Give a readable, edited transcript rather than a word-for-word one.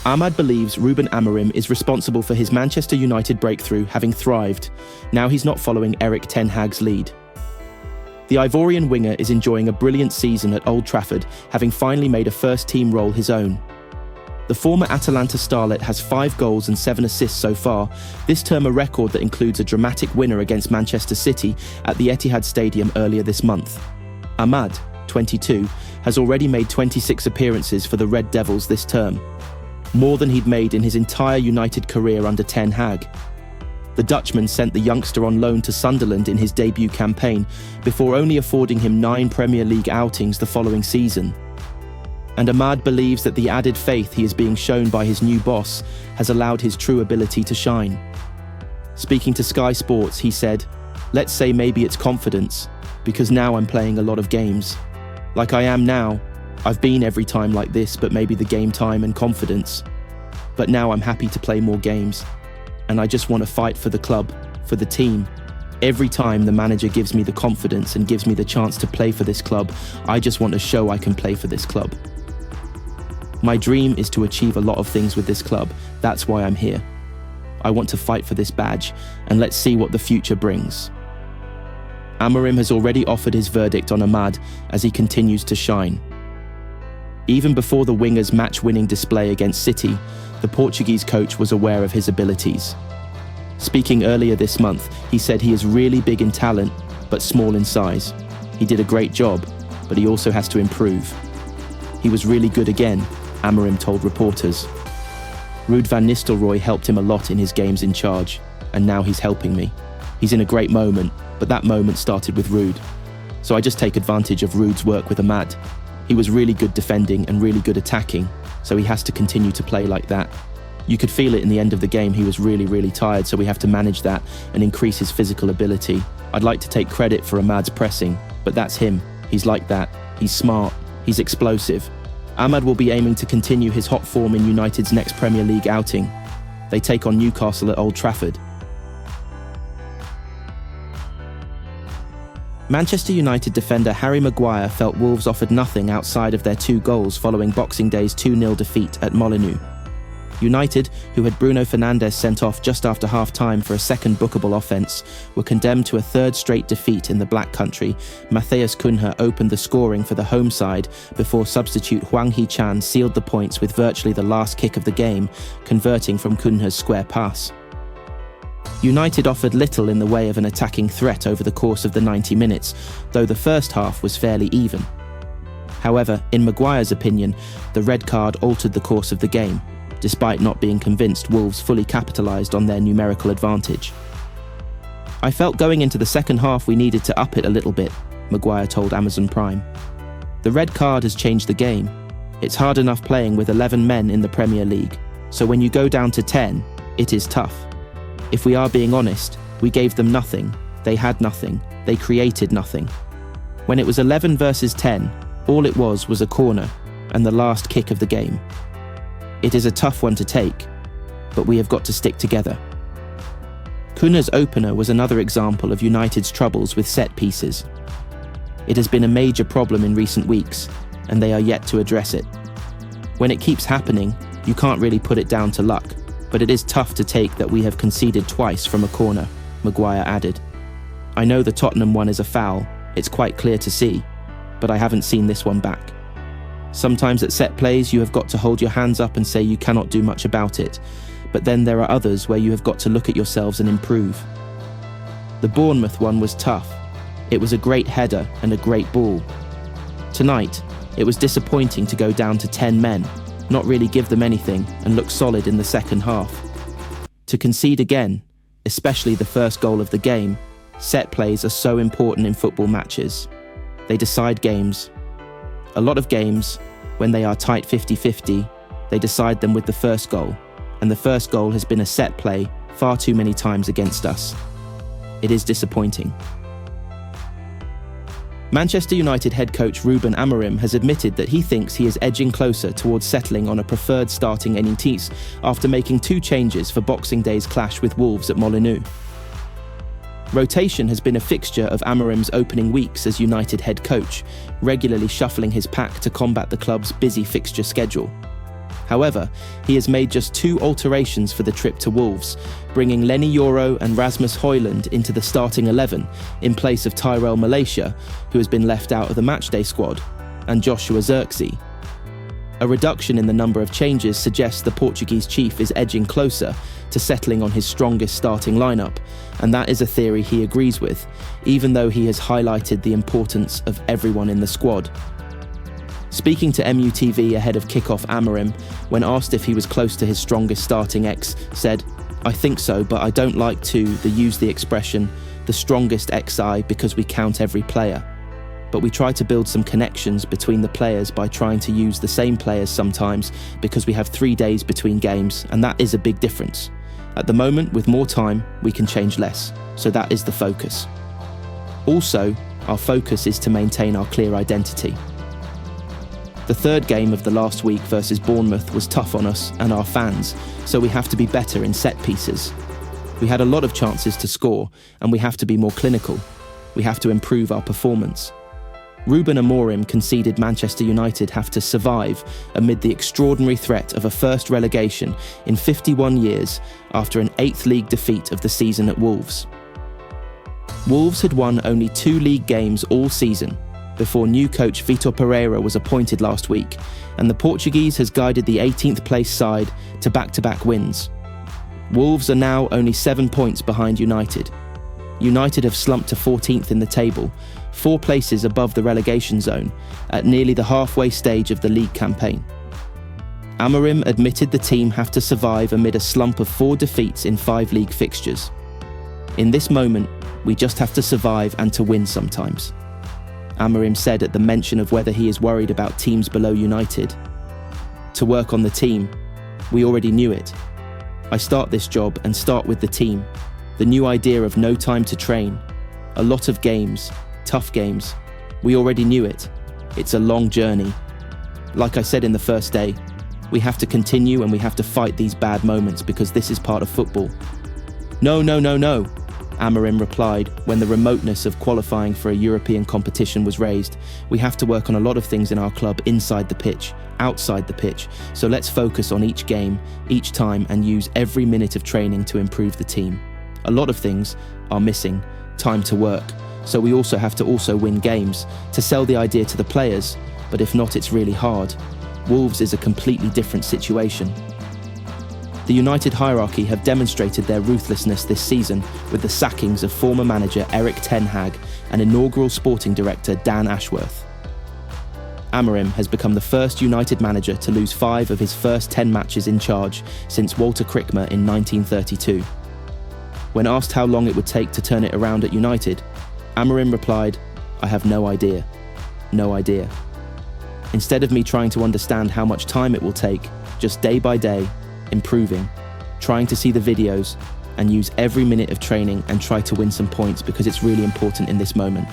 Ahmad believes Ruben Amorim is responsible for his Manchester United breakthrough having thrived. Now he's not following Erik ten Hag's lead. The Ivorian winger is enjoying a brilliant season at Old Trafford, having finally made a first-team role his own. The former Atalanta starlet has 5 goals and 7 assists so far, this term a record that includes a dramatic winner against Manchester City at the Etihad Stadium earlier this month. Ahmad, 22, has already made 26 appearances for the Red Devils this term, more than he'd made in his entire United career under ten Hag. The Dutchman sent the youngster on loan to Sunderland in his debut campaign, before only affording him 9 Premier League outings the following season. And Ahmad believes that the added faith he is being shown by his new boss has allowed his true ability to shine. Speaking to Sky Sports, he said, "Let's say maybe it's confidence, because now I'm playing a lot of games. Like I am now, I've been every time like this, but maybe the game time and confidence. But now I'm happy to play more games. And I just want to fight for the club, for the team. Every time the manager gives me the confidence and gives me the chance to play for this club, I just want to show I can play for this club. My dream is to achieve a lot of things with this club. That's why I'm here. I want to fight for this badge, and let's see what the future brings." Amorim has already offered his verdict on Ahmad as he continues to shine. Even before the winger's match-winning display against City, the Portuguese coach was aware of his abilities. Speaking earlier this month, he said he is really big in talent, but small in size. He did a great job, but he also has to improve. He was really good again, Amorim told reporters. Ruud van Nistelrooy helped him a lot in his games in charge, and now he's helping me. He's in a great moment, but that moment started with Ruud. So I just take advantage of Ruud's work with Ahmad. He was really good defending and really good attacking, so he has to continue to play like that. You could feel it in the end of the game, he was really tired, so we have to manage that and increase his physical ability. I'd like to take credit for Ahmad's pressing, but that's him. He's like that. He's smart. He's explosive. Ahmad will be aiming to continue his hot form in United's next Premier League outing. They take on Newcastle at Old Trafford. Manchester United defender Harry Maguire felt Wolves offered nothing outside of their 2 goals following Boxing Day's 2-0 defeat at Molineux. United, who had Bruno Fernandes sent off just after half-time for a second bookable offence, were condemned to a 3rd straight defeat in the Black Country. Matheus Cunha opened the scoring for the home side before substitute Hwang Hee-chan sealed the points with virtually the last kick of the game, converting from Cunha's square pass. United offered little in the way of an attacking threat over the course of the 90 minutes, though the first half was fairly even. However, in Maguire's opinion, the red card altered the course of the game, despite not being convinced Wolves fully capitalised on their numerical advantage. "I felt going into the second half we needed to up it a little bit," Maguire told Amazon Prime. "The red card has changed the game. It's hard enough playing with 11 men in the Premier League, so when you go down to 10, it is tough. If we are being honest, we gave them nothing, they had nothing, they created nothing. When it was 11 versus 10, all it was a corner and the last kick of the game. It is a tough one to take, but we have got to stick together." Cunha's opener was another example of United's troubles with set pieces. It has been a major problem in recent weeks, and they are yet to address it. When it keeps happening, you can't really put it down to luck, but it is tough to take that we have conceded twice from a corner, Maguire added. "I know the Tottenham one is a foul, it's quite clear to see, but I haven't seen this one back. Sometimes at set plays you have got to hold your hands up and say you cannot do much about it, but then there are others where you have got to look at yourselves and improve. The Bournemouth one was tough. It was a great header and a great ball. Tonight, it was disappointing to go down to 10 men, not really give them anything, and look solid in the second half. To concede again, especially the first goal of the game, set plays are so important in football matches. They decide games. A lot of games, when they are tight 50-50, they decide them with the first goal, and the first goal has been a set play far too many times against us. It is disappointing." Manchester United head coach Ruben Amorim has admitted that he thinks he is edging closer towards settling on a preferred starting Benitez after making 2 changes for Boxing Day's clash with Wolves at Molineux. Rotation has been a fixture of Amorim's opening weeks as United head coach, regularly shuffling his pack to combat the club's busy fixture schedule. However, he has made just 2 alterations for the trip to Wolves, bringing Lenny Yoro and Rasmus Højlund into the starting 11 in place of Tyrell Malacia, who has been left out of the matchday squad, and Joshua Zirkzee. A reduction in the number of changes suggests the Portuguese chief is edging closer to settling on his strongest starting lineup, and that is a theory he agrees with, even though he has highlighted the importance of everyone in the squad. Speaking to MUTV ahead of kickoff, Amorim, when asked if he was close to his strongest starting X, said, "I think so, but I don't like to use the expression, the strongest XI, because we count every player. But we try to build some connections between the players by trying to use the same players sometimes, because we have 3 days between games, and that is a big difference. At the moment, with more time, we can change less, so that is the focus. Also, our focus is to maintain our clear identity." The third game of the last week versus Bournemouth was tough on us and our fans, so we have to be better in set pieces. We had a lot of chances to score, and we have to be more clinical. We have to improve our performance. Ruben Amorim conceded Manchester United have to survive amid the extraordinary threat of a first relegation in 51 years after an 8th league defeat of the season at Wolves. Wolves had won only 2 league games all season before new coach Vitor Pereira was appointed last week, and the Portuguese has guided the 18th place side to back-to-back wins. Wolves are now only 7 points behind United. United have slumped to 14th in the table, 4 places above the relegation zone, at nearly the halfway stage of the league campaign. Amorim admitted the team have to survive amid a slump of 4 defeats in 5 league fixtures. "In this moment, we just have to survive and to win sometimes," Amorim said at the mention of whether he is worried about teams below United. "To work on the team, we already knew it. I start this job and start with the team. The new idea of no time to train. A lot of games, tough games. We already knew it. It's a long journey. Like I said in the first day, we have to continue and we have to fight these bad moments because this is part of football." No, Amorim replied when the remoteness of qualifying for a European competition was raised. "We have to work on a lot of things in our club inside the pitch, outside the pitch, so let's focus on each game, each time, and use every minute of training to improve the team. A lot of things are missing, time to work, so we also have to win games, to sell the idea to the players, but if not, it's really hard. Wolves is a completely different situation." The United hierarchy have demonstrated their ruthlessness this season with the sackings of former manager Erik ten Hag and inaugural sporting director Dan Ashworth. Amorim has become the first United manager to lose 5 of his first 10 matches in charge since Walter Krikmer in 1932. When asked how long it would take to turn it around at United, Amorim replied, "I have no idea. No idea. Instead of me trying to understand how much time it will take, just day by day, improving, trying to see the videos and use every minute of training and try to win some points because it's really important in this moment."